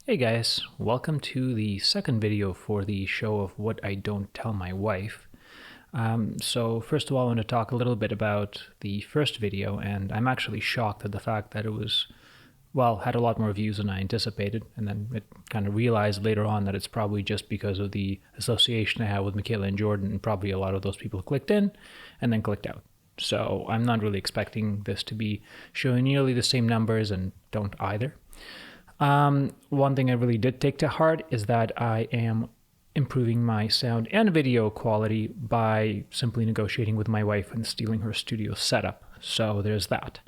Hey guys, welcome to the second video for the show of what I don't tell my wife. So first of all, I want to talk a little bit about the first video, and I'm actually shocked at the fact that it had a lot more views than I anticipated, and then it kind of realized later on that it's probably just because of the association I have with Michaela and Jordan, and probably a lot of those people clicked in and then clicked out. So I'm not really expecting this to be showing nearly the same numbers, and don't either. One thing I really did take to heart is that I am improving my sound and video quality by simply negotiating with my wife and stealing her studio setup. So there's that.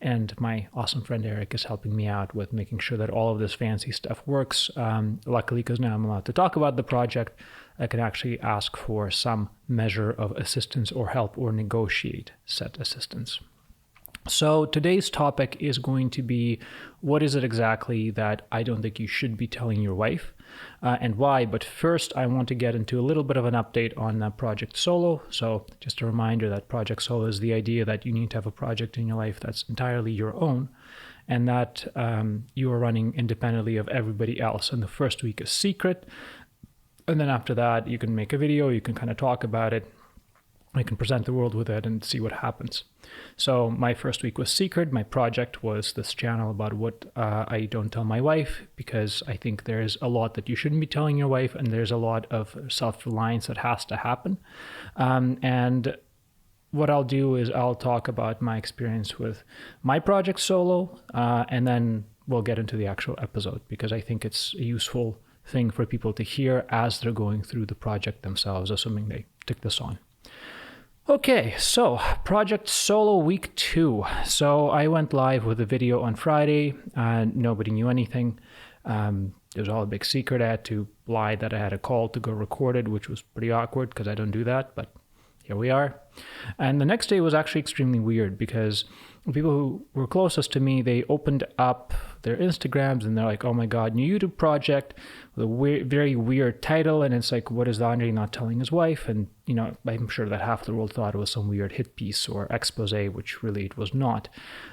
And my awesome friend Eric is helping me out with making sure that all of this fancy stuff works. Luckily, because now I'm allowed to talk about the project, I can actually ask for some measure of assistance or help or negotiate said assistance. So today's topic is going to be, what is it exactly that I don't think you should be telling your wife, and why? But first, I want to get into a little bit of an update on Project Solo. So just a reminder that Project Solo is the idea that you need to have a project in your life that's entirely your own, and that you are running independently of everybody else. And the first week is secret. And then after that, you can make a video, you can kind of talk about it, I can present the world with it and see what happens. So my first week was secret. My project was this channel about what I don't tell my wife, because I think there's a lot that you shouldn't be telling your wife, and there's a lot of self-reliance that has to happen. And what I'll do is I'll talk about my experience with my project Solo, and then we'll get into the actual episode, because I think it's a useful thing for people to hear as they're going through the project themselves, assuming they took this on. Okay, so Project Solo Week 2. So I went live with a video on Friday, and nobody knew anything. It was all a big secret. I had to lie that I had a call to go record it, which was pretty awkward because I don't do that, but here we are. And the next day was actually extremely weird, because people who were closest to me, they opened up their Instagrams and they're like, oh my God, new YouTube project with a very weird title. And it's like, what is Andre not telling his wife? And, you know, I'm sure that half the world thought it was some weird hit piece or expose, which really it was not.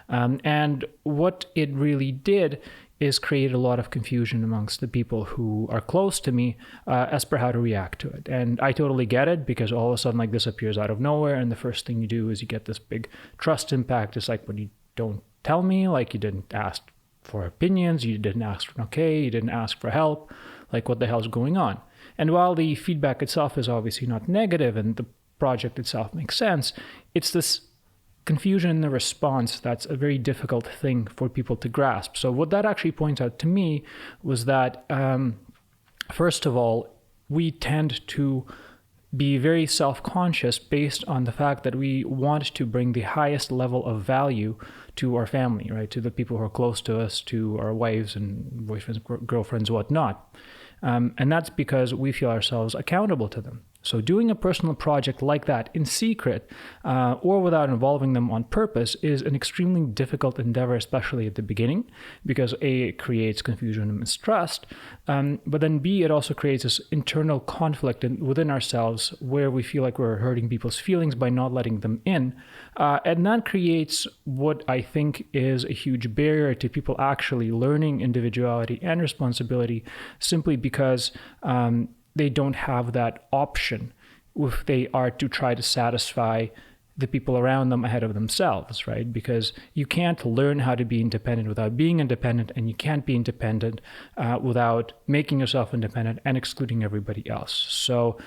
And what it really did is create a lot of confusion amongst the people who are close to me as per how to react to it. And I totally get it, because all of a sudden, like, this appears out of nowhere, and the first thing you do is you get this big trust impact. It's like, when you don't tell me, like, you didn't ask for opinions, you didn't ask for an okay, you didn't ask for help, like, what the hell's going on? And while the feedback itself is obviously not negative and the project itself makes sense, it's this confusion in the response that's a very difficult thing for people to grasp. So what that actually points out to me was that, first of all, we tend to be very self-conscious based on the fact that we want to bring the highest level of value to our family, right? To the people who are close to us, to our wives and boyfriends, girlfriends, whatnot. And that's because we feel ourselves accountable to them. So doing a personal project like that in secret or without involving them on purpose is an extremely difficult endeavor, especially at the beginning, because A, it creates confusion and mistrust, but then B, it also creates this internal conflict within ourselves where we feel like we're hurting people's feelings by not letting them in. And that creates what I think is a huge barrier to people actually learning individuality and responsibility, simply because they don't have that option if they are to try to satisfy the people around them ahead of themselves, right? Because you can't learn how to be independent without being independent, and you can't be independent without making yourself independent and excluding everybody else. So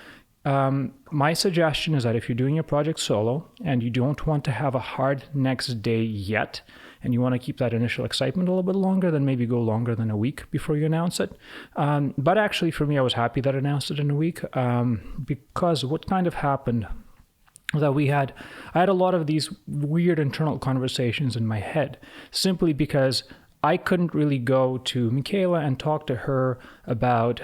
my suggestion is that if you're doing your project solo and you don't want to have a hard next day yet, and you want to keep that initial excitement a little bit longer, then maybe go longer than a week before you announce it. But actually, for me, I was happy that I announced it in a week, because what kind of happened that I had a lot of these weird internal conversations in my head, simply because I couldn't really go to Michaela and talk to her about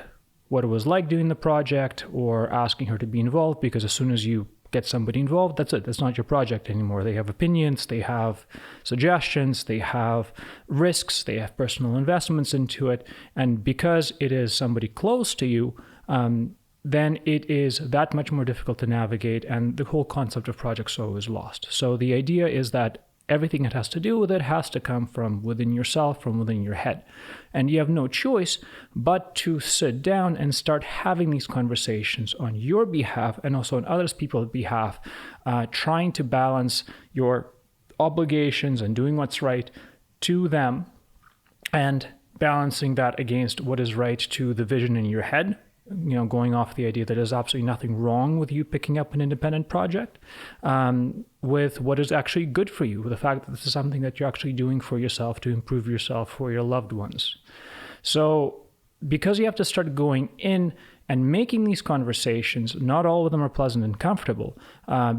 what it was like doing the project or asking her to be involved, because as soon as you get somebody involved, that's it. That's not your project anymore. They have opinions, they have suggestions, they have risks, they have personal investments into it. And because it is somebody close to you, then it is that much more difficult to navigate, and the whole concept of Project Solo is lost. So the idea is that everything that has to do with it has to come from within yourself, from within your head. And you have no choice but to sit down and start having these conversations on your behalf and also on other people's behalf, trying to balance your obligations and doing what's right to them and balancing that against what is right to the vision in your head. Going off the idea that there's absolutely nothing wrong with you picking up an independent project, with what is actually good for you, with the fact that this is something that you're actually doing for yourself to improve yourself for your loved ones. So because you have to start going in and making these conversations, not all of them are pleasant and comfortable,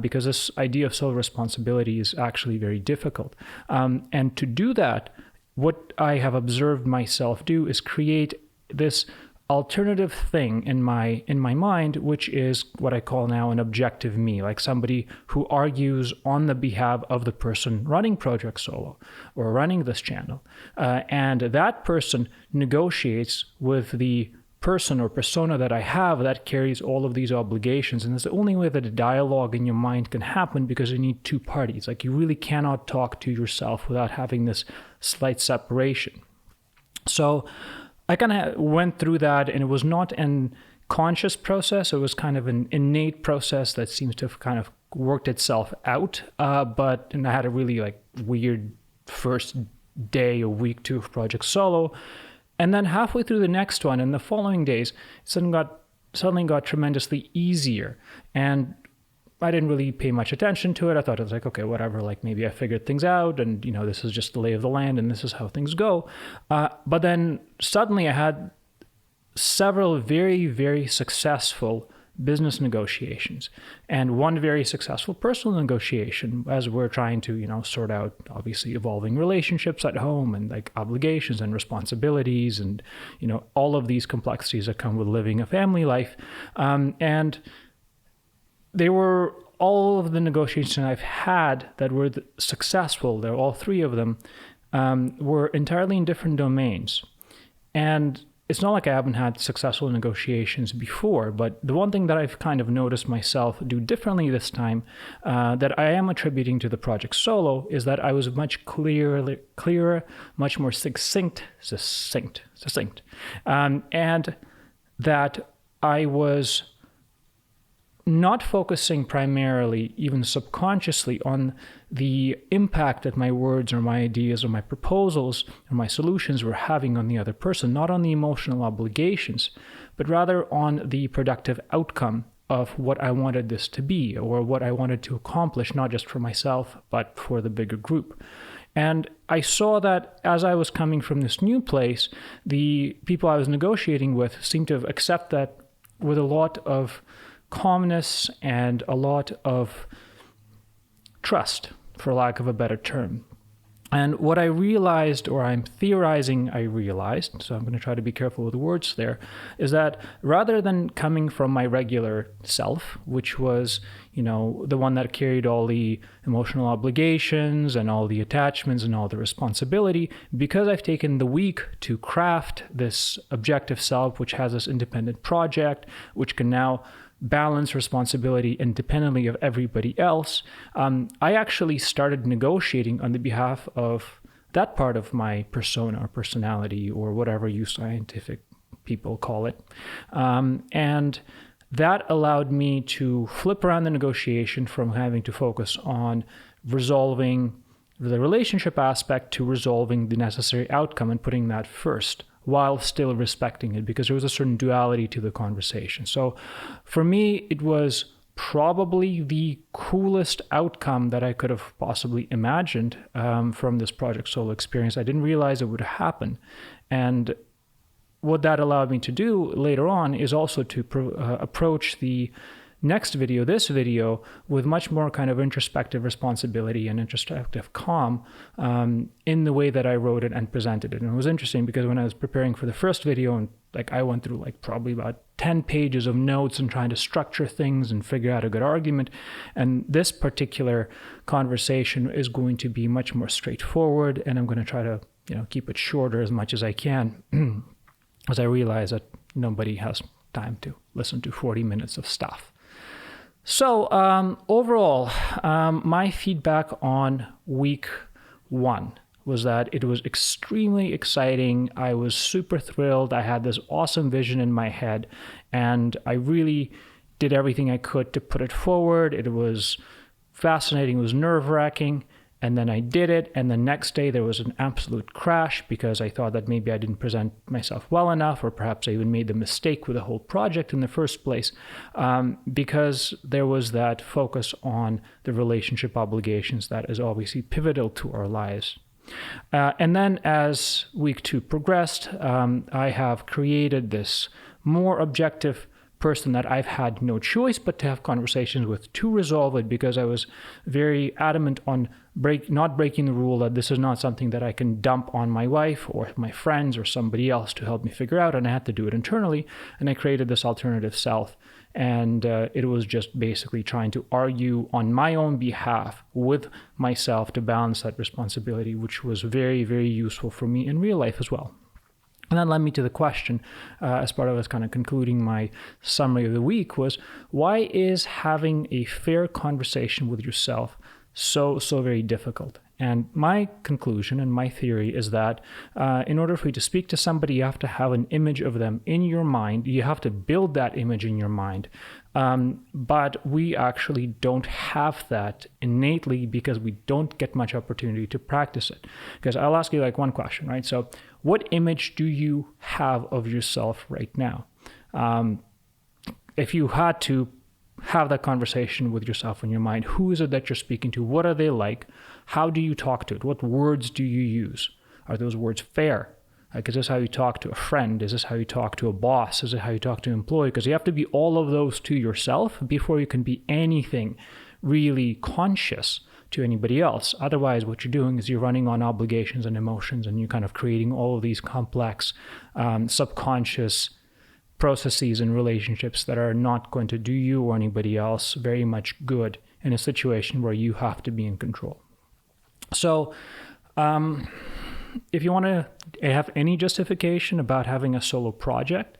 because this idea of sole responsibility is actually very difficult. And to do that, what I have observed myself do is create this alternative thing in my mind, which is what I call now an objective me, like somebody who argues on the behalf of the person running Project Solo or running this channel. And that person negotiates with the person or persona that I have that carries all of these obligations. And it's the only way that a dialogue in your mind can happen, because you need two parties. Like, you really cannot talk to yourself without having this slight separation. So I kind of went through that, and it was not an conscious process. It was kind of an innate process that seems to have kind of worked itself out. And I had a really weird first day or week 2 of Project Solo. And then halfway through the next one and the following days, it suddenly got tremendously easier. And I didn't really pay much attention to it. I thought it was okay, whatever, maybe I figured things out, and this is just the lay of the land and this is how things go. But then suddenly I had several very, very successful business negotiations and one very successful personal negotiation as we're trying to, sort out obviously evolving relationships at home and obligations and responsibilities and, all of these complexities that come with living a family life. And they were all of the negotiations I've had that were successful. They're all 3 of them, were entirely in different domains. And it's not like I haven't had successful negotiations before, but the one thing that I've kind of noticed myself do differently this time, that I am attributing to the Project Solo, is that I was much clearer, much more succinct, and that I was not focusing primarily, even subconsciously, on the impact that my words or my ideas or my proposals or my solutions were having on the other person, not on the emotional obligations, but rather on the productive outcome of what I wanted this to be or what I wanted to accomplish, not just for myself, but for the bigger group. And I saw that as I was coming from this new place, the people I was negotiating with seemed to have accepted that with a lot of calmness and a lot of trust, for lack of a better term. And what I realized, or I'm theorizing I realized, so I'm going to try to be careful with the words there, is that rather than coming from my regular self, which was, the one that carried all the emotional obligations and all the attachments and all the responsibility, because I've taken the week to craft this objective self, which has this independent project, which can now balance responsibility independently of everybody else, I actually started negotiating on the behalf of that part of my persona or personality or whatever you scientific people call it. And that allowed me to flip around the negotiation from having to focus on resolving the relationship aspect to resolving the necessary outcome and putting that first, while still respecting it, because there was a certain duality to the conversation. So for me, it was probably the coolest outcome that I could have possibly imagined from this Project Solo experience. I didn't realize it would happen. And what that allowed me to do later on is also to approach the next video, this video, with much more kind of introspective responsibility and introspective calm in the way that I wrote it and presented it. And it was interesting because when I was preparing for the first video, and I went through probably about 10 pages of notes and trying to structure things and figure out a good argument. And this particular conversation is going to be much more straightforward, and I'm going to try to keep it shorter as much as I can, as I realize that nobody has time to listen to 40 minutes of stuff. So overall, my feedback on week 1 was that it was extremely exciting. I was super thrilled. I had this awesome vision in my head, and I really did everything I could to put it forward. It was fascinating. It was nerve-wracking. And then I did it, and the next day there was an absolute crash because I thought that maybe I didn't present myself well enough, or perhaps I even made the mistake with the whole project in the first place, because there was that focus on the relationship obligations that is obviously pivotal to our lives. And then as week 2 progressed, I have created this more objective person that I've had no choice but to have conversations with to resolve it, because I was very adamant on not breaking the rule that this is not something that I can dump on my wife or my friends or somebody else to help me figure out, and I had to do it internally. And I created this alternative self, and it was just basically trying to argue on my own behalf with myself to balance that responsibility, which was very, very useful for me in real life as well. And that led me to the question, as part of us kind of concluding my summary of the week, was why is having a fair conversation with yourself so very difficult? And my conclusion and my theory is that in order for you to speak to somebody, you have to have an image of them in your mind. You have to build that image in your mind. But we actually don't have that innately because we don't get much opportunity to practice it. Because I'll ask you like one question, right? So what image do you have of yourself right now? If you had to have that conversation with yourself in your mind, who is it that you're speaking to? What are they like? How do you talk to it? What words do you use? Are those words fair? Like, is this how you talk to a friend? Is this how you talk to a boss? Is it how you talk to an employee? Because you have to be all of those to yourself before you can be anything really conscious to anybody else. Otherwise, what you're doing is you're running on obligations and emotions, and you're kind of creating all of these complex subconscious processes and relationships that are not going to do you or anybody else very much good in a situation where you have to be in control. So if you want to have any justification about having a solo project,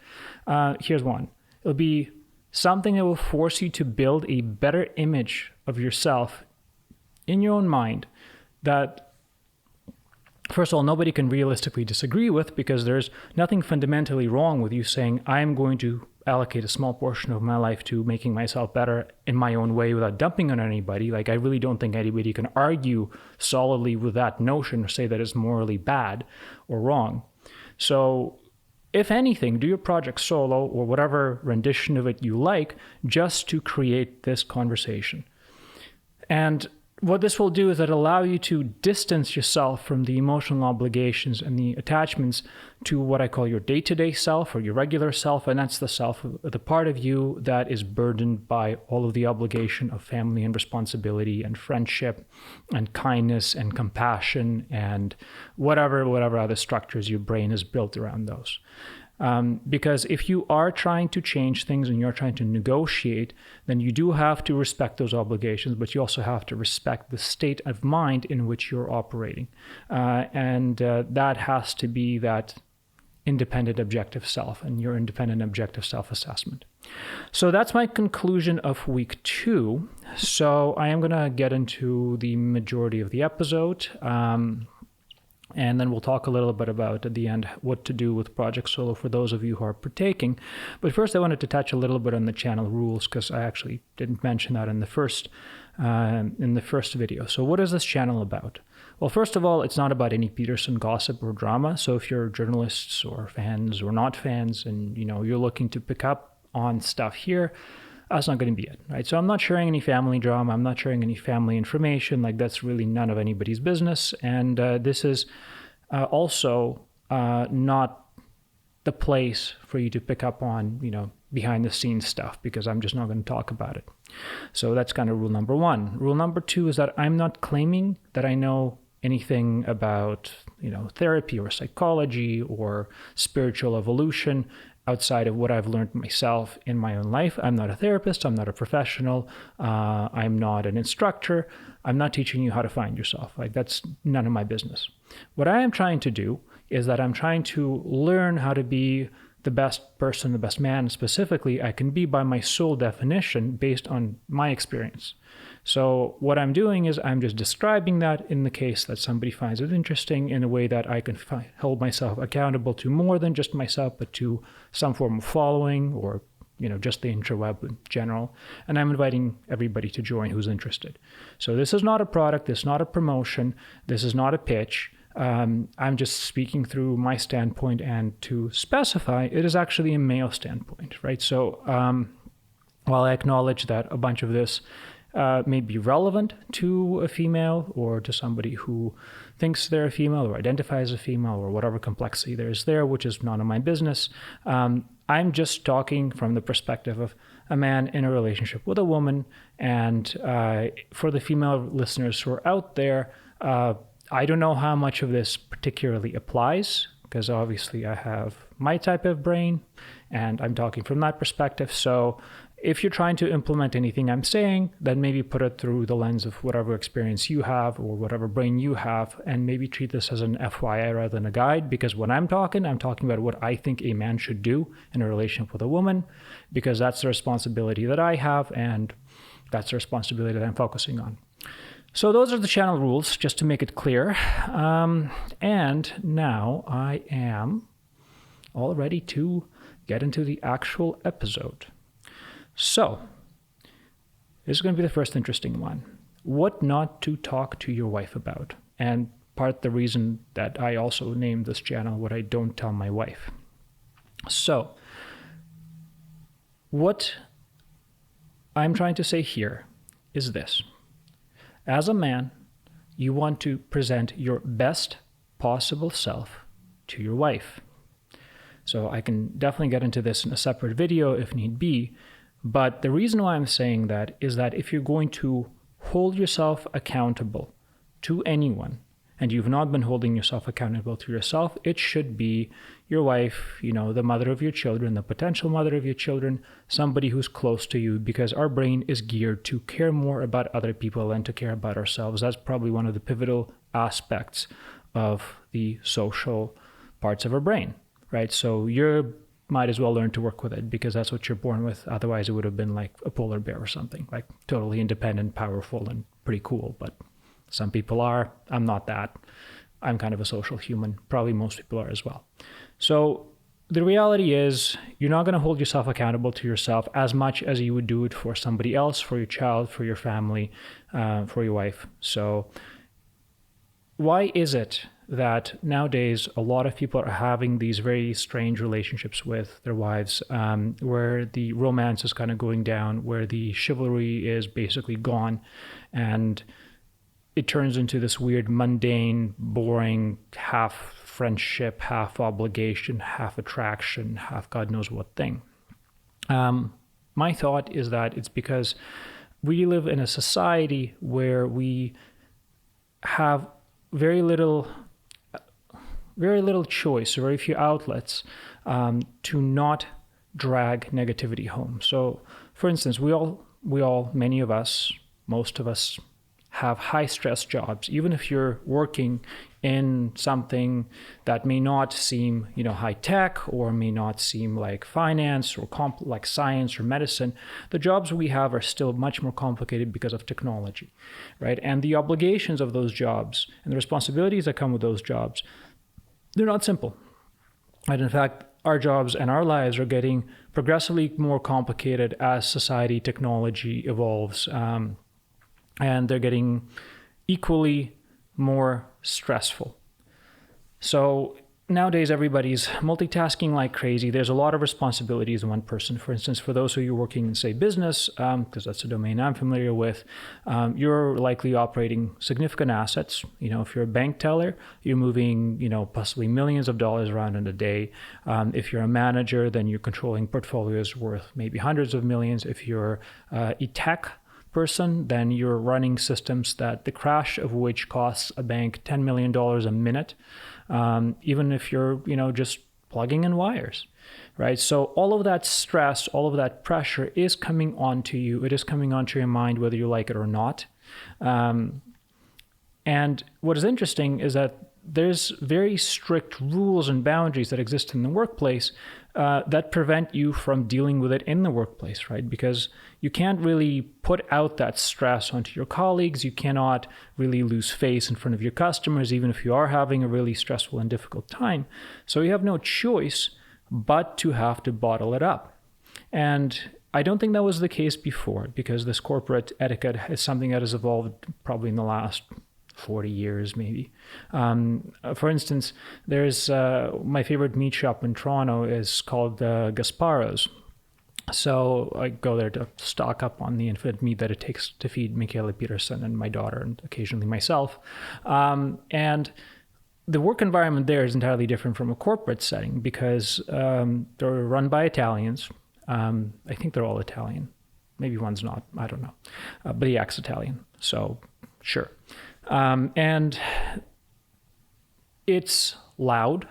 here's one. It'll be something that will force you to build a better image of yourself in your own mind that, first of all, nobody can realistically disagree with, because there's nothing fundamentally wrong with you saying, I'm going to allocate a small portion of my life to making myself better in my own way without dumping on anybody. Like, I really don't think anybody can argue solidly with that notion or say that it's morally bad or wrong. So if anything, do your project solo or whatever rendition of it you like, just to create this conversation. And what this will do is that allow you to distance yourself from the emotional obligations and the attachments to what I call your day-to-day self or your regular self, and that's the self, the part of you that is burdened by all of the obligation of family and responsibility and friendship and kindness and compassion and whatever other structures your brain is built around those. Because if you are trying to change things and you're trying to negotiate, then you do have to respect those obligations, but you also have to respect the state of mind in which you're operating. And that has to be that independent objective self and your independent objective self-assessment. So that's my conclusion of week 2. So I am going to get into the majority of the episode. And then we'll talk a little bit about, at the end, what to do with Project Solo for those of you who are partaking. But first, I wanted to touch a little bit on the channel rules, because I actually didn't mention that in the first video. So what is this channel about? Well, first of all, it's not about any Peterson gossip or drama. So if you're journalists or fans or not fans, and you're looking to pick up on stuff here, that's not going to be it, right? So I'm not sharing any family drama. I'm not sharing any family information. Like, that's really none of anybody's business. And this is also not the place for you to pick up on, behind the scenes stuff, because I'm just not going to talk about it. So that's kind of rule number 1. Rule number 2 is that I'm not claiming that I know anything about, therapy or psychology or spiritual evolution outside of what I've learned myself in my own life. I'm not a therapist. I'm not a professional. I'm not an instructor. I'm not teaching you how to find yourself. Like, that's none of my business. What I am trying to do is that I'm trying to learn how to be the best person, the best man specifically I can be by my sole definition based on my experience. So what I'm doing is I'm just describing that in the case that somebody finds it interesting in a way that I can hold myself accountable to more than just myself, but to some form of following or just the interweb in general. And I'm inviting everybody to join who's interested. So this is not a product, this is not a promotion, this is not a pitch. I'm just speaking through my standpoint, and to specify, it is actually a male standpoint, right? So while I acknowledge that a bunch of this may be relevant to a female or to somebody who thinks they're a female or identifies as a female or whatever complexity there is there, which is none of my business, I'm just talking from the perspective of a man in a relationship with a woman. And for the female listeners who are out there, I don't know how much of this particularly applies, because obviously I have my type of brain and I'm talking from that perspective. So if you're trying to implement anything I'm saying, then maybe put it through the lens of whatever experience you have or whatever brain you have, and maybe treat this as an FYI rather than a guide, because when I'm talking about what I think a man should do in a relationship with a woman, because that's the responsibility that I have and that's the responsibility that I'm focusing on. So those are the channel rules, just to make it clear. And now I am all ready to get into the actual episode. So this is going to be the first interesting one. What not to talk to your wife about. And part of the reason that I also named this channel What I Don't Tell My Wife. So what I'm trying to say here is this. As a man, you want to present your best possible self to your wife. So I can definitely get into this in a separate video if need be, but the reason why I'm saying that is that if you're going to hold yourself accountable to anyone, and you've not been holding yourself accountable to yourself, it should be your wife, the mother of your children, the potential mother of your children, somebody who's close to you, because our brain is geared to care more about other people than to care about ourselves. That's probably one of the pivotal aspects of the social parts of our brain, right? So you might as well learn to work with it, because that's what you're born with. Otherwise, it would have been like a polar bear or something, like totally independent, powerful, and pretty cool. But some people are. I'm not that. I'm kind of a social human. Probably most people are as well. So the reality is you're not going to hold yourself accountable to yourself as much as you would do it for somebody else, for your child, for your family, for your wife. So why is it that nowadays a lot of people are having these very strange relationships with their wives, where the romance is kind of going down, where the chivalry is basically gone, and it turns into this weird, mundane, boring, half friendship, half obligation, half attraction, half God knows what thing? My thought is that it's because we live in a society where we have very little choice, or very few outlets to not drag negativity home. So, for instance, many of us, most of us, have high stress jobs. Even if you're working in something that may not seem, high tech, or may not seem like finance or like science or medicine, the jobs we have are still much more complicated because of technology, right? And the obligations of those jobs and the responsibilities that come with those jobs, they're not simple. And in fact, our jobs and our lives are getting progressively more complicated as society, technology evolves. And they're getting equally more stressful. So nowadays, everybody's multitasking like crazy. There's a lot of responsibilities in one person. For instance, for those of you working in, say, business, because that's a domain I'm familiar with, you're likely operating significant assets. If you're a bank teller, you're moving, possibly millions of dollars around in a day. If you're a manager, then you're controlling portfolios worth maybe hundreds of millions. If you're a tech person, then you're running systems that the crash of which costs a bank $10 million a minute, even if you're, just plugging in wires, right? So all of that stress, all of that pressure is coming onto you. It is coming onto your mind, whether you like it or not. And what is interesting is that there's very strict rules and boundaries that exist in the workplace that prevent you from dealing with it in the workplace, right? Because you can't really put out that stress onto your colleagues. You cannot really lose face in front of your customers, even if you are having a really stressful and difficult time. So you have no choice but to have to bottle it up. And I don't think that was the case before, because this corporate etiquette is something that has evolved probably in the last 40 years, maybe. For instance, there's my favorite meat shop in Toronto is called Gasparo's. So I go there to stock up on the infinite meat that it takes to feed Michaela Peterson and my daughter and occasionally myself. And the work environment there is entirely different from a corporate setting because they're run by Italians. I think they're all Italian. Maybe one's not. I don't know. But he acts Italian. So sure. And it's loud.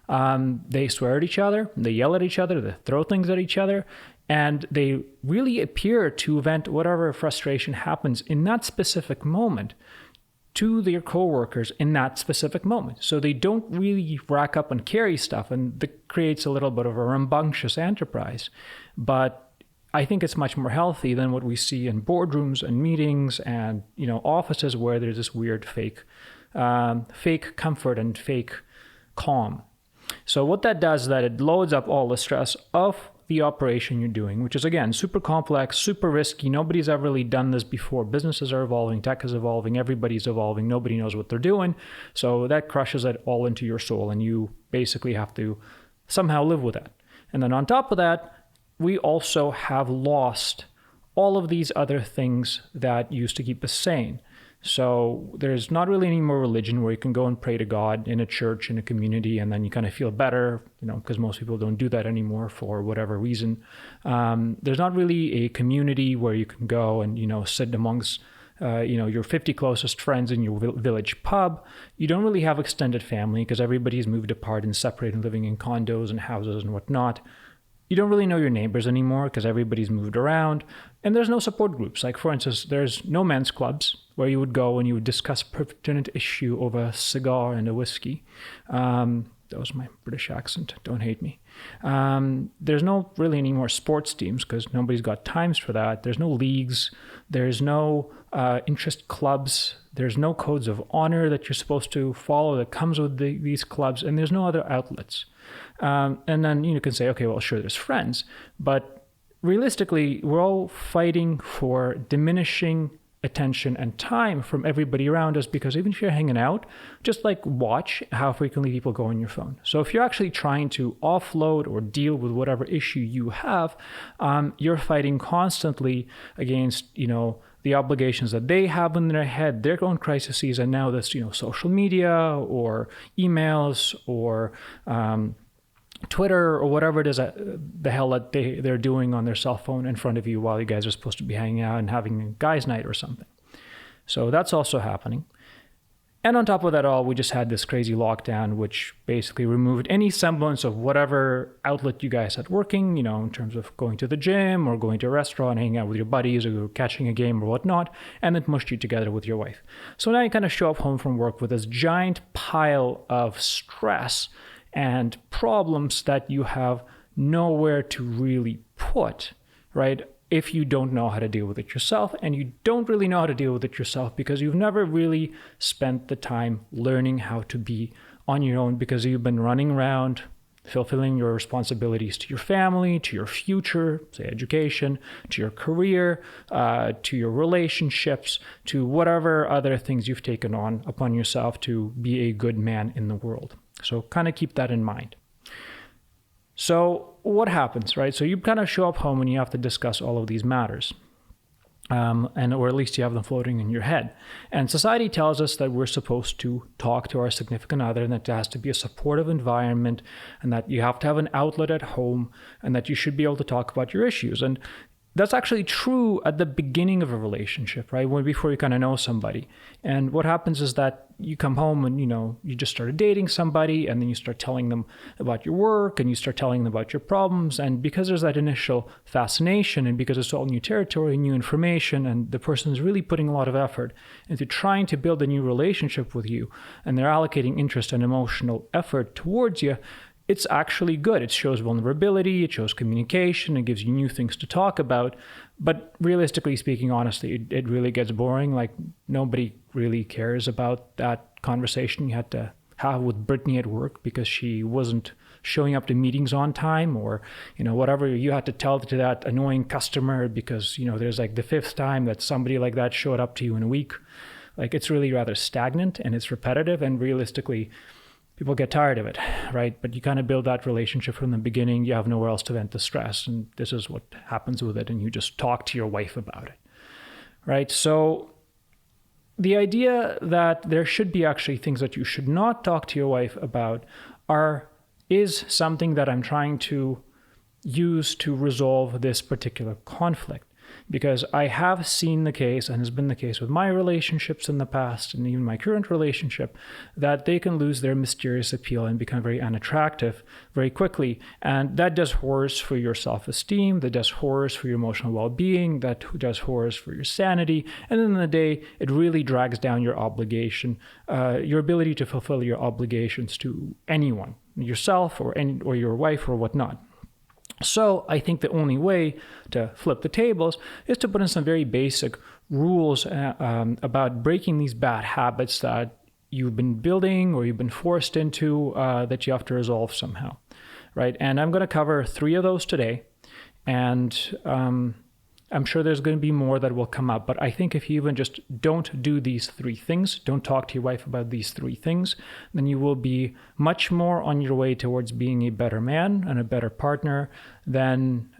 They swear at each other. They yell at each other. They throw things at each other. And they really appear to vent whatever frustration happens in that specific moment to their coworkers in that specific moment. So they don't really rack up and carry stuff, and that creates a little bit of a rambunctious enterprise. But I think it's much more healthy than what we see in boardrooms and meetings and offices where there's this weird fake comfort and fake calm. So what that does is that it loads up all the stress of the operation you're doing, which is, again, super complex, super risky. Nobody's ever really done this before. Businesses are evolving, tech is evolving, everybody's evolving, nobody knows what they're doing. So that crushes it all into your soul, and you basically have to somehow live with that. And then on top of that, we also have lost all of these other things that used to keep us sane. So there's not really any more religion where you can go and pray to God in a church, in a community, and then you kind of feel better, because most people don't do that anymore for whatever reason. There's not really a community where you can go and, sit amongst, your 50 closest friends in your village pub. You don't really have extended family because everybody's moved apart and separated, living in condos and houses and whatnot. You don't really know your neighbors anymore because everybody's moved around. And there's no support groups. Like, for instance, there's no men's clubs where you would go and you would discuss a pertinent issue over a cigar and a whiskey. That was my British accent. Don't hate me. There's no really any more sports teams because nobody's got times for that. There's no leagues. There's no interest clubs. There's no codes of honor that you're supposed to follow that comes with these clubs. And there's no other outlets. And then you can say, okay, well, sure, there's friends. But realistically, we're all fighting for diminishing attention and time from everybody around us, because even if you're hanging out, just watch how frequently people go on your phone. So if you're actually trying to offload or deal with whatever issue you have, you're fighting constantly against, the obligations that they have in their head, their own crises, and now this, social media or emails or Twitter or whatever it is the hell that they're doing on their cell phone in front of you while you guys are supposed to be hanging out and having a guys' night or something. So that's also happening. And on top of that all, we just had this crazy lockdown, which basically removed any semblance of whatever outlet you guys had working, in terms of going to the gym or going to a restaurant, hanging out with your buddies or catching a game or whatnot, and it mushed you together with your wife. So now you kind of show up home from work with this giant pile of stress and problems that you have nowhere to really put, right? If you don't know how to deal with it yourself, and you don't really know how to deal with it yourself because you've never really spent the time learning how to be on your own, because you've been running around fulfilling your responsibilities to your family, to your future, say education, to your career, to your relationships, to whatever other things you've taken on upon yourself to be a good man in the world. So kind of keep that in mind. So what happens, right? So you kind of show up home and you have to discuss all of these matters. Or at least you have them floating in your head. And society tells us that we're supposed to talk to our significant other, and that there has to be a supportive environment, and that you have to have an outlet at home, and that you should be able to talk about your issues. And that's actually true at the beginning of a relationship, right? Before you kind of know somebody. And what happens is that you come home and, you just started dating somebody, and then you start telling them about your work, and you start telling them about your problems. And because there's that initial fascination, and because it's all new territory, new information, and the person is really putting a lot of effort into trying to build a new relationship with you, and they're allocating interest and emotional effort towards you, it's actually good. It shows vulnerability, it shows communication, it gives you new things to talk about. But realistically speaking, honestly, it really gets boring. Like, nobody really cares about that conversation you had to have with Brittany at work because she wasn't showing up to meetings on time, or, whatever you had to tell to that annoying customer because, there's like the fifth time that somebody like that showed up to you in a week. Like, it's really rather stagnant and it's repetitive, and realistically, people get tired of it, right? But you kind of build that relationship from the beginning. You have nowhere else to vent the stress, and this is what happens with it, and you just talk to your wife about it, right? So the idea that there should be actually things that you should not talk to your wife about is something that I'm trying to use to resolve this particular conflict. Because I have seen the case, and has been the case with my relationships in the past, and even my current relationship, that they can lose their mysterious appeal and become very unattractive very quickly. And that does horrors for your self-esteem, that does horrors for your emotional well-being, that does horrors for your sanity. And in the day, it really drags down your obligation, your ability to fulfill your obligations to anyone, yourself or your wife or whatnot. So I think the only way to flip the tables is to put in some very basic rules about breaking these bad habits that you've been building or you've been forced into that you have to resolve somehow, right? And I'm going to cover 3 of those today, and I'm sure there's going to be more that will come up, but I think if you even just don't do these 3 things, don't talk to your wife about these 3 things, then you will be much more on your way towards being a better man and a better partner than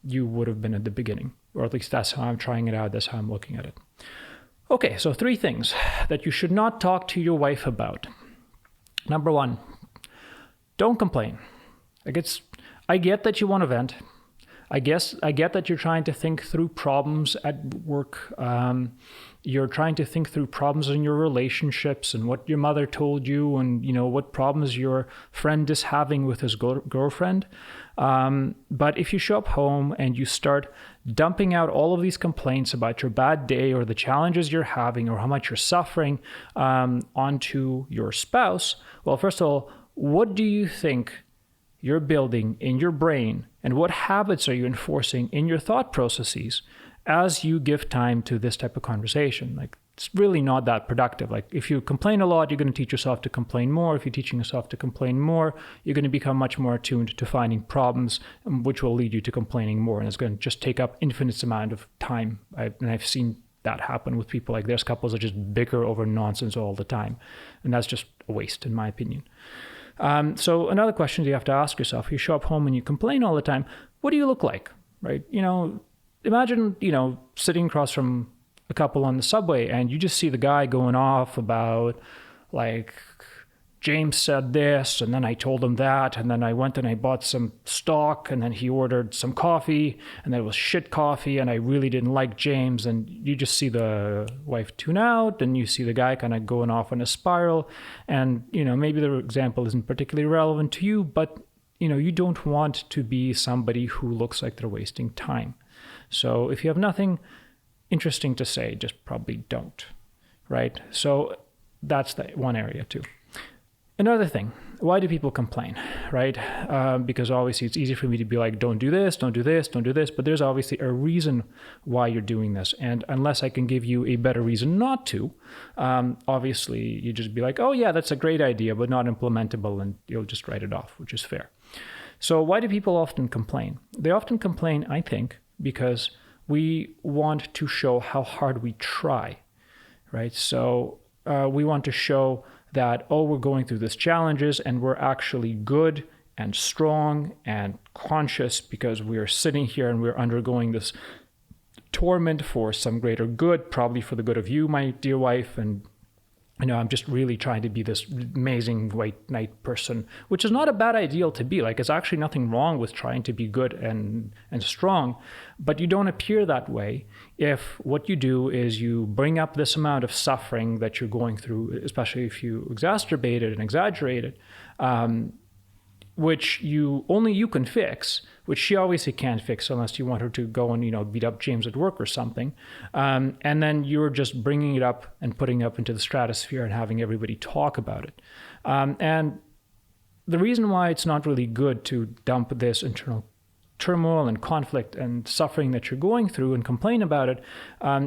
you would have been at the beginning. Or at least that's how I'm trying it out, that's how I'm looking at it. Okay, so 3 things that you should not talk to your wife about. Number 1, don't complain. I get that you want to vent. I get that you're trying to think through problems at work. You're trying to think through problems in your relationships and what your mother told you, and what problems your friend is having with his girlfriend. But if you show up home and you start dumping out all of these complaints about your bad day or the challenges you're having or how much you're suffering onto your spouse, well, first of all, what do you think you're building in your brain, and what habits are you enforcing in your thought processes as you give time to this type of conversation? Like, it's really not that productive. Like, if you complain a lot, you're going to teach yourself to complain more. If you're teaching yourself to complain more, you're going to become much more attuned to finding problems, which will lead you to complaining more, and it's going to just take up infinite amount of time. I've seen that happen with people. Like, there's couples that just bicker over nonsense all the time, and that's just a waste, in my opinion. So another question you have to ask yourself: if you show up home and you complain all the time, what do you look like, right? Imagine, sitting across from a couple on the subway and you just see the guy going off about, like, James said this, and then I told him that, and then I went and I bought some stock, and then he ordered some coffee, and then it was shit coffee, and I really didn't like James. And you just see the wife tune out, and you see the guy kind of going off on a spiral. And, maybe the example isn't particularly relevant to you, but, you don't want to be somebody who looks like they're wasting time. So if you have nothing interesting to say, just probably don't, right? So that's the one area too. Another thing, why do people complain, right? Because obviously it's easy for me to be like, don't do this, don't do this, don't do this, but there's obviously a reason why you're doing this. And unless I can give you a better reason not to, obviously you just be like, oh yeah, that's a great idea, but not implementable, and you'll just write it off, which is fair. So why do people often complain? They often complain, I think, because we want to show how hard we try, right? So we want to show that, we're going through these challenges and we're actually good and strong and conscious because we're sitting here and we're undergoing this torment for some greater good, probably for the good of you, my dear wife, and I'm just really trying to be this amazing white knight person, which is not a bad ideal to be. Like, it's actually nothing wrong with trying to be good and strong, but you don't appear that way if what you do is you bring up this amount of suffering that you're going through, especially if you exacerbate it and exaggerate it, which only you can fix, which she obviously can't fix unless you want her to go and beat up James at work or something, and then you're just bringing it up and putting it up into the stratosphere and having everybody talk about it. And the reason why it's not really good to dump this internal turmoil and conflict and suffering that you're going through and complain about it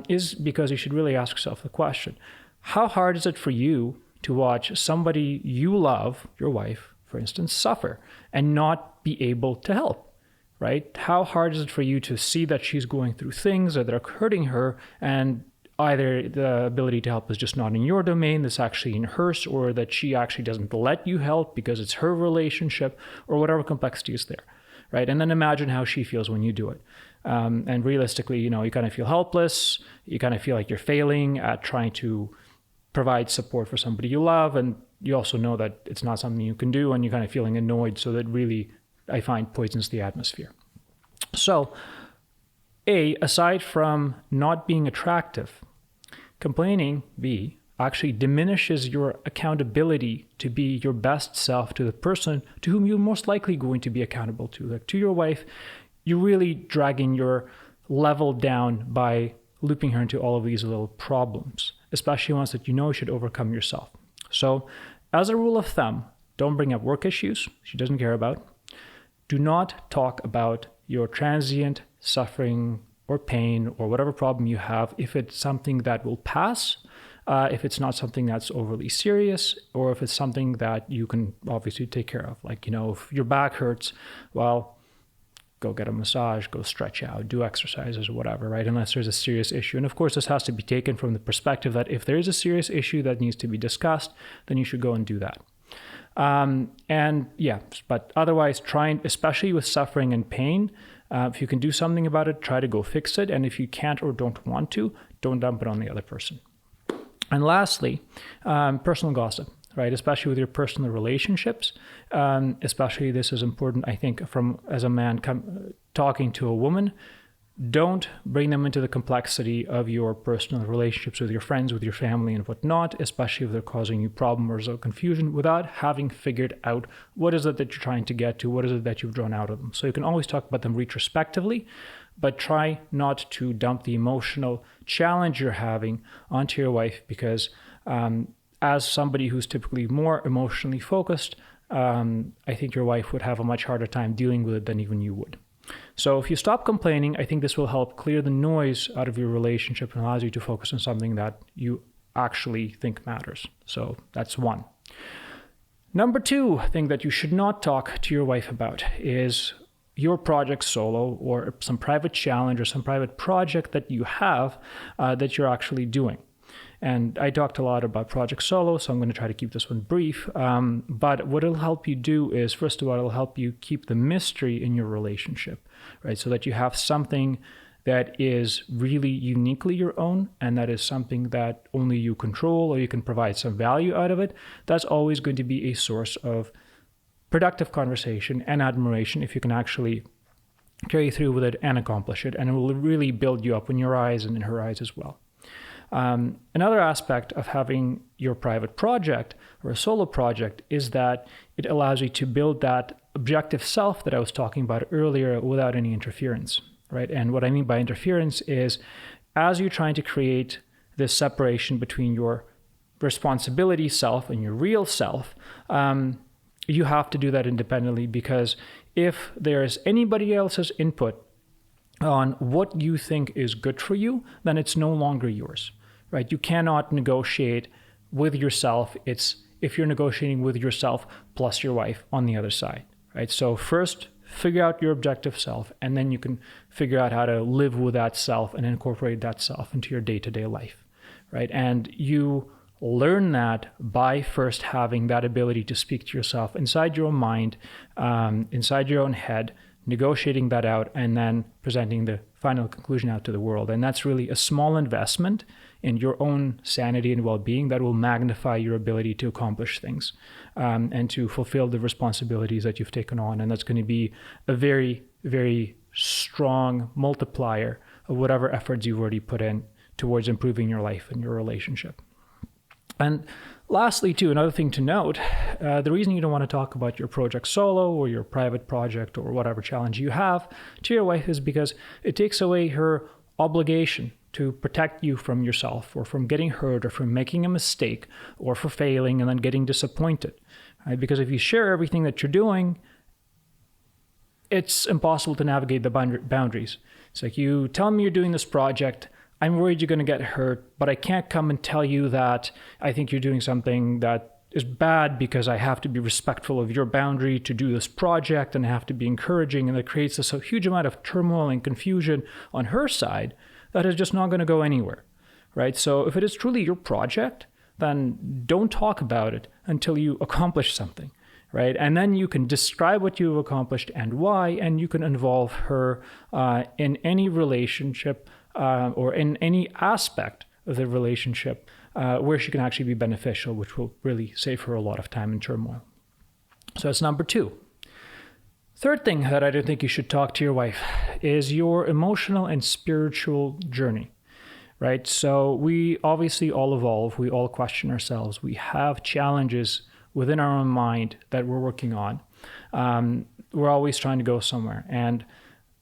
is because you should really ask yourself the question: how hard is it for you to watch somebody you love, your wife, for instance, suffer and not be able to help, right? How hard is it for you to see that she's going through things that are hurting her, and either the ability to help is just not in your domain, that's actually in hers, or that she actually doesn't let you help because it's her relationship, or whatever complexity is there, right? And then imagine how she feels when you do it. And realistically, you kind of feel helpless. You kind of feel like you're failing at trying to provide support for somebody you love, and you also know that it's not something you can do, and you're kind of feeling annoyed. So that really, I find, poisons the atmosphere. So, aside from not being attractive, complaining, actually diminishes your accountability to be your best self to the person to whom you're most likely going to be accountable to. Like, to your wife, you're really dragging your level down by looping her into all of these little problems, especially ones that you should overcome yourself. So, as a rule of thumb, don't bring up work issues she doesn't care about. Do not talk about your transient suffering or pain or whatever problem you have if it's something that will pass, if it's not something that's overly serious, or if it's something that you can obviously take care of. Like, if your back hurts, well, go get a massage, go stretch out, do exercises or whatever, right? Unless there's a serious issue. And of course, this has to be taken from the perspective that if there is a serious issue that needs to be discussed, then you should go and do that. But otherwise, especially with suffering and pain, if you can do something about it, try to go fix it. And if you can't or don't want to, don't dump it on the other person. And lastly, personal gossip, right? Especially with your personal relationships. Especially this is important, I think, as a man talking to a woman. Don't bring them into the complexity of your personal relationships with your friends, with your family and whatnot, especially if they're causing you problems or confusion, without having figured out what is it that you're trying to get to, what is it that you've drawn out of them. So you can always talk about them retrospectively, but try not to dump the emotional challenge you're having onto your wife, because as somebody who's typically more emotionally focused, I think your wife would have a much harder time dealing with it than even you would. So if you stop complaining, I think this will help clear the noise out of your relationship and allows you to focus on something that you actually think matters. So that's one. Number two thing that you should not talk to your wife about is your project solo, or some private challenge or some private project that you have that you're actually doing. And I talked a lot about Project Solo, so I'm going to try to keep this one brief. But what it'll help you do is, first of all, it'll help you keep the mystery in your relationship, right? So that you have something that is really uniquely your own, and that is something that only you control, or you can provide some value out of it. That's always going to be a source of productive conversation and admiration if you can actually carry through with it and accomplish it. And it will really build you up in your eyes and in her eyes as well. Another aspect of having your private project or a solo project is that it allows you to build that objective self that I was talking about earlier without any interference, right? And what I mean by interference is, as you're trying to create this separation between your responsibility self and your real self, you have to do that independently, because if there's anybody else's input on what you think is good for you, then it's no longer yours, right? You cannot negotiate with yourself. It's if you're negotiating with yourself plus your wife on the other side, right? So first, figure out your objective self, and then you can figure out how to live with that self and incorporate that self into your day-to-day life, right? And you learn that by first having that ability to speak to yourself inside your own mind, inside your own head, negotiating that out, and then presenting the final conclusion out to the world. And that's really a small investment in your own sanity and well-being that will magnify your ability to accomplish things and to fulfill the responsibilities that you've taken on. And that's going to be a very, very strong multiplier of whatever efforts you've already put in towards improving your life and your relationship. And lastly, too, another thing to note, the reason you don't want to talk about your project solo or your private project or whatever challenge you have to your wife is because it takes away her obligation to protect you from yourself or from getting hurt or from making a mistake or for failing and then getting disappointed. Right? Because if you share everything that you're doing, it's impossible to navigate the boundaries. It's like, you tell me you're doing this project, I'm worried you're going to get hurt, but I can't come and tell you that I think you're doing something that is bad because I have to be respectful of your boundary to do this project and I have to be encouraging. And that creates this huge amount of turmoil and confusion on her side that is just not going to go anywhere, right? So if it is truly your project, then don't talk about it until you accomplish something, right? And then you can describe what you've accomplished and why, and you can involve her in any relationship or in any aspect of the relationship where she can actually be beneficial, which will really save her a lot of time and turmoil. So that's number 2. Third thing that I don't think you should talk to your wife is your emotional and spiritual journey, right? So we obviously all evolve. We all question ourselves. We have challenges within our own mind that we're working on. We're always trying to go somewhere. And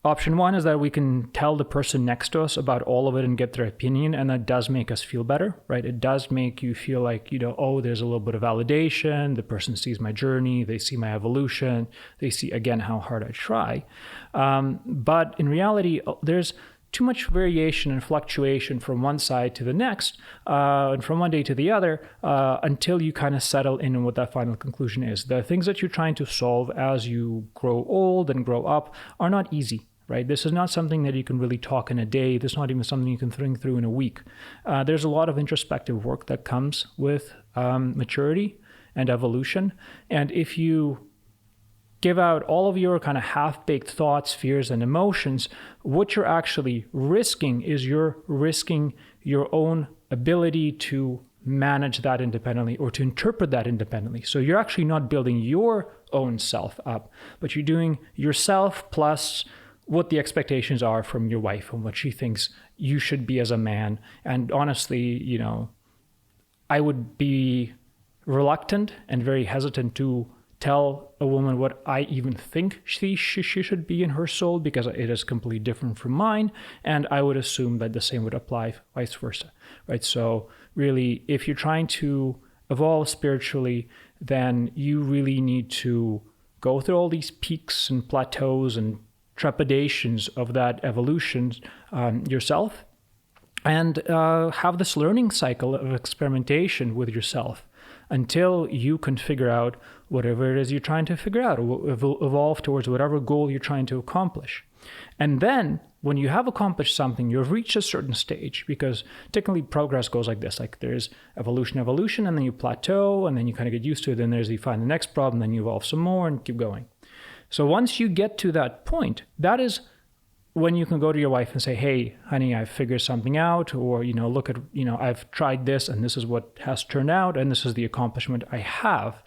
option 1 is that we can tell the person next to us about all of it and get their opinion, and that does make us feel better, right? It does make you feel like, oh, there's a little bit of validation. The person sees my journey. They see my evolution. They see, again, how hard I try. But in reality, there's too much variation and fluctuation from one side to the next and from one day to the other until you kind of settle in on what that final conclusion is. The things that you're trying to solve as you grow old and grow up are not easy. Right? This is not something that you can really talk in a day. This is not even something you can think through in a week. There's a lot of introspective work that comes with maturity and evolution. And if you give out all of your kind of half-baked thoughts, fears, and emotions, what you're actually risking is you're risking your own ability to manage that independently or to interpret that independently. So you're actually not building your own self up, but you're doing yourself plus what the expectations are from your wife and what she thinks you should be as a man. And honestly, I would be reluctant and very hesitant to tell a woman what I even think she should be in her soul, because it is completely different from mine. And I would assume that the same would apply vice versa, right? So really, if you're trying to evolve spiritually, then you really need to go through all these peaks and plateaus and trepidations of that evolution yourself, and have this learning cycle of experimentation with yourself until you can figure out whatever it is you're trying to figure out, or evolve towards whatever goal you're trying to accomplish. And then when you have accomplished something, you've reached a certain stage, because technically progress goes like this, like there's evolution, and then you plateau, and then you kind of get used to it, then you find the next problem, then you evolve some more and keep going. So once you get to that point, that is when you can go to your wife and say, hey, honey, I've figured something out, or, look at, I've tried this and this is what has turned out and this is the accomplishment I have.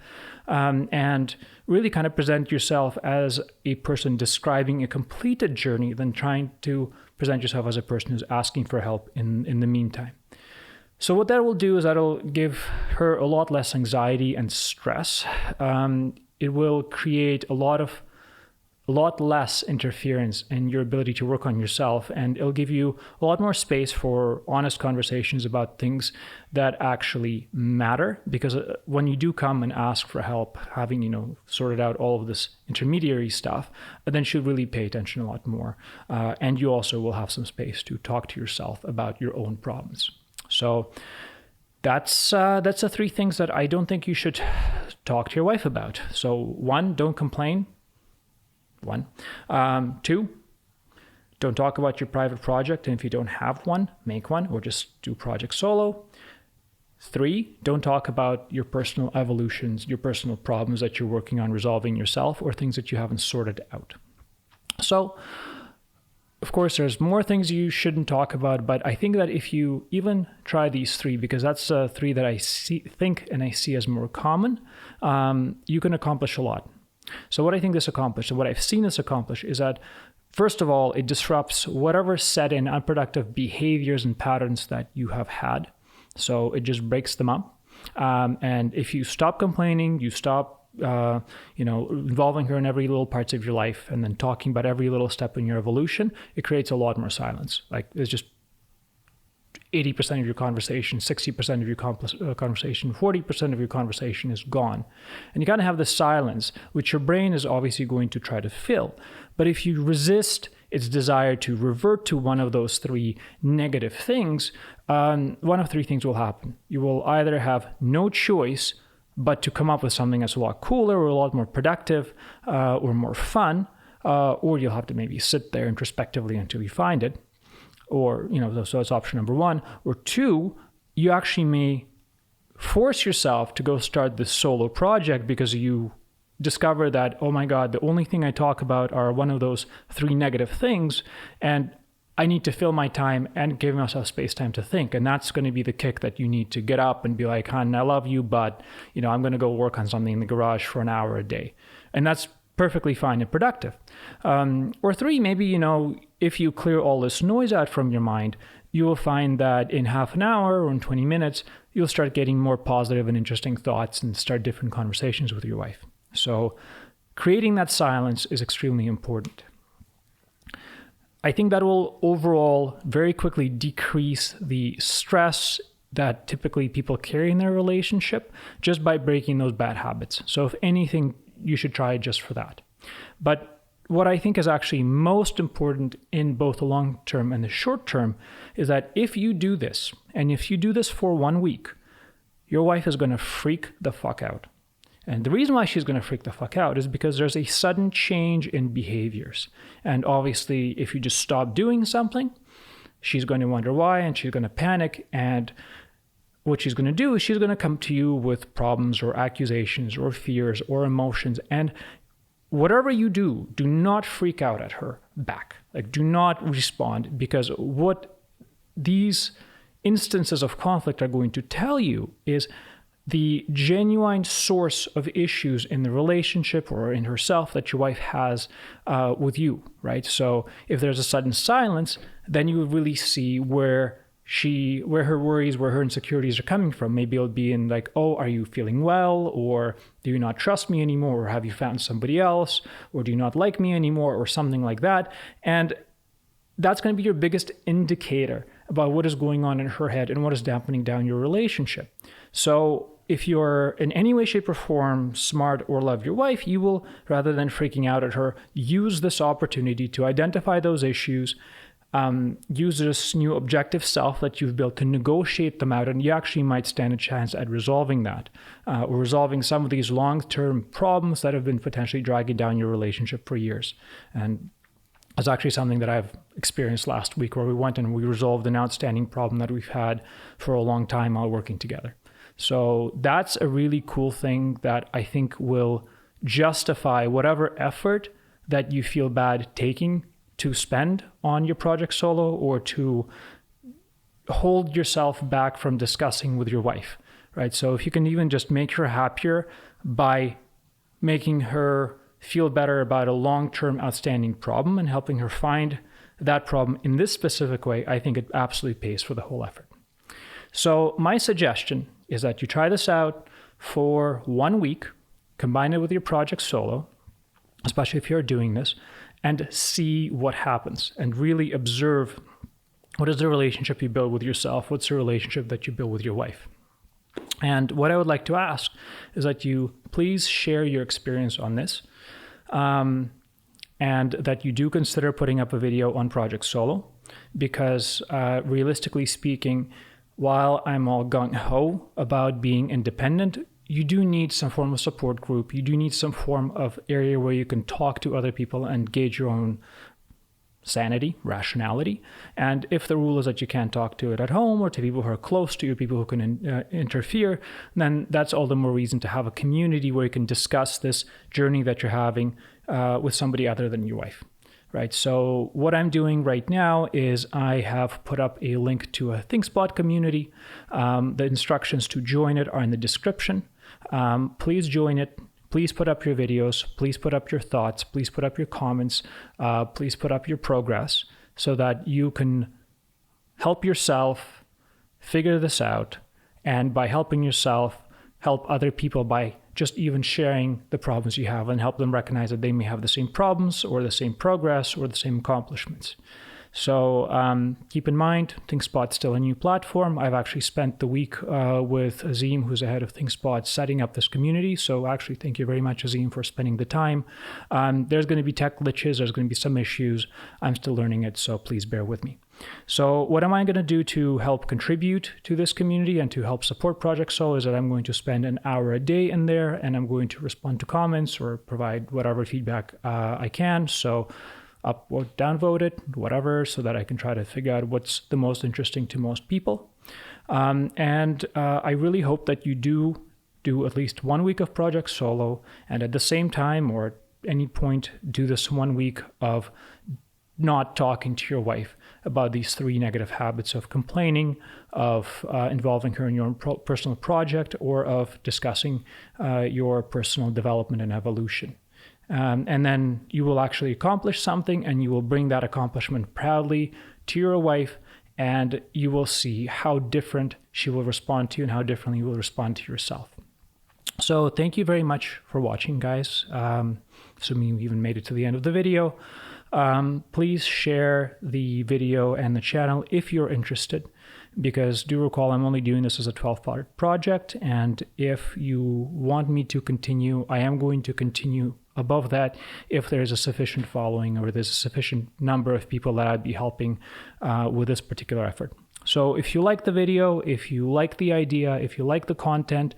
And really kind of present yourself as a person describing a completed journey than trying to present yourself as a person who's asking for help in the meantime. So what that will do is that'll give her a lot less anxiety and stress. It will create a lot less interference in your ability to work on yourself, and it'll give you a lot more space for honest conversations about things that actually matter. Because when you do come and ask for help, having sorted out all of this intermediary stuff, then she'll really pay attention a lot more, and you also will have some space to talk to yourself about your own problems. So that's the 3 things that I don't think you should talk to your wife about. So 1, don't complain. 2, don't talk about your private project, and if you don't have one, make one, or just do project solo. 3, don't talk about your personal evolutions, your personal problems that you're working on resolving yourself, or things that you haven't sorted out. So, of course, there's more things you shouldn't talk about, but I think that if you even try these three, because that's three that I think I see as more common, you can accomplish a lot. So what I think this accomplished, and what I've seen this accomplish, is that first of all, it disrupts whatever set in unproductive behaviors and patterns that you have had. So it just breaks them up. And if you stop complaining, you stop involving her in every little parts of your life and then talking about every little step in your evolution, it creates a lot more silence. Like there's just 80% of your conversation, 60% of your conversation, 40% of your conversation is gone. And you kind of have this silence, which your brain is obviously going to try to fill. But if you resist its desire to revert to one of those three negative things, one of three things will happen. You will either have no choice but to come up with something that's a lot cooler or a lot more productive or more fun, or you'll have to maybe sit there introspectively until you find it. Or, so it's option number one. Or two, you actually may force yourself to go start this solo project because you discover that, oh my God, the only thing I talk about are one of those three negative things, and I need to fill my time and give myself space time to think. And that's going to be the kick that you need to get up and be like, hon, I love you, but I'm going to go work on something in the garage for an hour a day. And that's perfectly fine and productive. Or three, maybe, if you clear all this noise out from your mind, you will find that in half an hour or in 20 minutes, you'll start getting more positive and interesting thoughts and start different conversations with your wife. So creating that silence is extremely important. I think that will overall very quickly decrease the stress that typically people carry in their relationship just by breaking those bad habits. So if anything, you should try it just for that. But what I think is actually most important in both the long term and the short term is that if you do this, and if you do this for 1 week, your wife is going to freak the fuck out. And the reason why she's going to freak the fuck out is because there's a sudden change in behaviors. And obviously, if you just stop doing something, she's going to wonder why, and she's going to panic. And what she's going to do is she's going to come to you with problems or accusations or fears or emotions. And whatever you do, do not freak out at her back. Like, do not respond, because what these instances of conflict are going to tell you is the genuine source of issues in the relationship or in herself that your wife has with you, right? So if there's a sudden silence, then you would really see where her worries, where her insecurities are coming from. Maybe it'll be in like, oh, are you feeling well? Or do you not trust me anymore? Or have you found somebody else? Or do you not like me anymore? Or something like that. And that's going to be your biggest indicator about what is going on in her head and what is dampening down your relationship. So if you're in any way, shape, or form smart or love your wife, you will, rather than freaking out at her, use this opportunity to identify those issues, use this new objective self that you've built to negotiate them out, and you actually might stand a chance at resolving that, or resolving some of these long-term problems that have been potentially dragging down your relationship for years. And it's actually something that I've experienced last week, where we went and we resolved an outstanding problem that we've had for a long time while working together. So that's a really cool thing that I think will justify whatever effort that you feel bad taking to spend on your project solo, or to hold yourself back from discussing with your wife, right? So if you can even just make her happier by making her feel better about a long-term outstanding problem and helping her find that problem in this specific way, I think it absolutely pays for the whole effort. So my suggestion is that you try this out for 1 week, combine it with your project solo, especially if you're doing this, and see what happens, and really observe what is the relationship you build with yourself, what's the relationship that you build with your wife. And what I would like to ask is that you please share your experience on this, and that you do consider putting up a video on Project Solo, because realistically speaking, while I'm all gung-ho about being independent, you do need some form of support group. You do need some form of area where you can talk to other people and gauge your own sanity, rationality. And if the rule is that you can't talk to it at home or to people who are close to you, people who can interfere, then that's all the more reason to have a community where you can discuss this journey that you're having with somebody other than your wife. right? So what I'm doing right now is I have put up a link to a ThinkSpot community. The instructions to join it are in the description. Please join it. Please put up your videos. Please put up your thoughts. Please put up your comments. Please put up your progress so that you can help yourself figure this out. And by helping yourself, help other people by just even sharing the problems you have and help them recognize that they may have the same problems or the same progress or the same accomplishments. So keep in mind, ThinkSpot's still a new platform. I've actually spent the week with Azim, who's the head of ThinkSpot, setting up this community. So actually, thank you very much, Azim, for spending the time. There's going to be tech glitches. There's going to be some issues. I'm still learning it, so please bear with me. So what am I going to do to help contribute to this community and to help support Project Soul is that I'm going to spend an hour a day in there, and I'm going to respond to comments or provide whatever feedback I can. So upvote, downvote it, whatever, so that I can try to figure out what's the most interesting to most people. I really hope that you do at least 1 week of Project Solo, and at the same time or at any point do this 1 week of not talking to your wife about these 3 negative habits of complaining, of involving her in your own personal project, or of discussing your personal development and evolution. And then you will actually accomplish something, and you will bring that accomplishment proudly to your wife, and you will see how different she will respond to you and how differently you will respond to yourself. So thank you very much for watching, guys. Assuming you even made it to the end of the video. Please share the video and the channel if you're interested, because do recall I'm only doing this as a 12-part project, and if you want me to continue, I am going to continue above that if there's a sufficient following or there's a sufficient number of people that I'd be helping with this particular effort. So if you like the video, if you like the idea, if you like the content,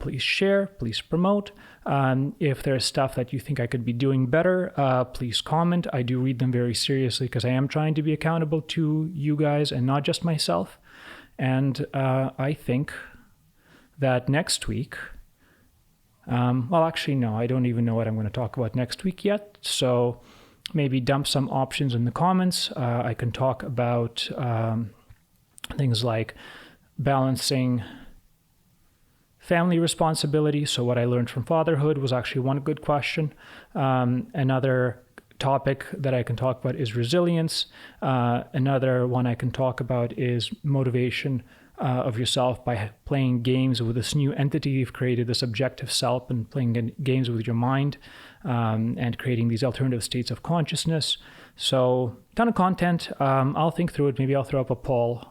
please share, please promote. If there's stuff that you think I could be doing better, please comment. I do read them very seriously because I am trying to be accountable to you guys and not just myself. And I think that next week, well, actually, no, I don't even know what I'm going to talk about next week yet. So maybe dump some options in the comments. I can talk about things like balancing family responsibility. So what I learned from fatherhood was actually one good question. Another topic that I can talk about is resilience. Another one I can talk about is motivation of yourself by playing games with this new entity you've created, this objective self, and playing games with your mind and creating these alternative states of consciousness. So ton of content. I'll think through it. Maybe I'll throw up a poll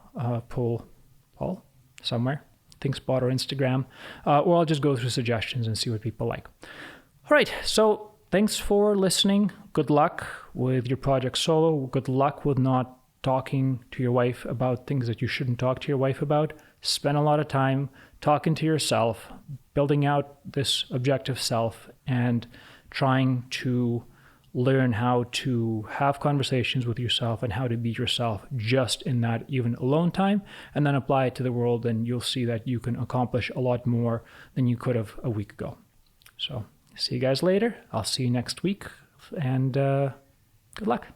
somewhere, ThinkSpot or Instagram, or I'll just go through suggestions and see what people like. All right, so thanks for listening. Good luck with your Project Solo. Good luck with not talking to your wife about things that you shouldn't talk to your wife about. Spend a lot of time talking to yourself, building out this objective self, and trying to learn how to have conversations with yourself and how to be yourself just in that even alone time, and then apply it to the world, and you'll see that you can accomplish a lot more than you could have a week ago. So see you guys later. I'll see you next week, and good luck.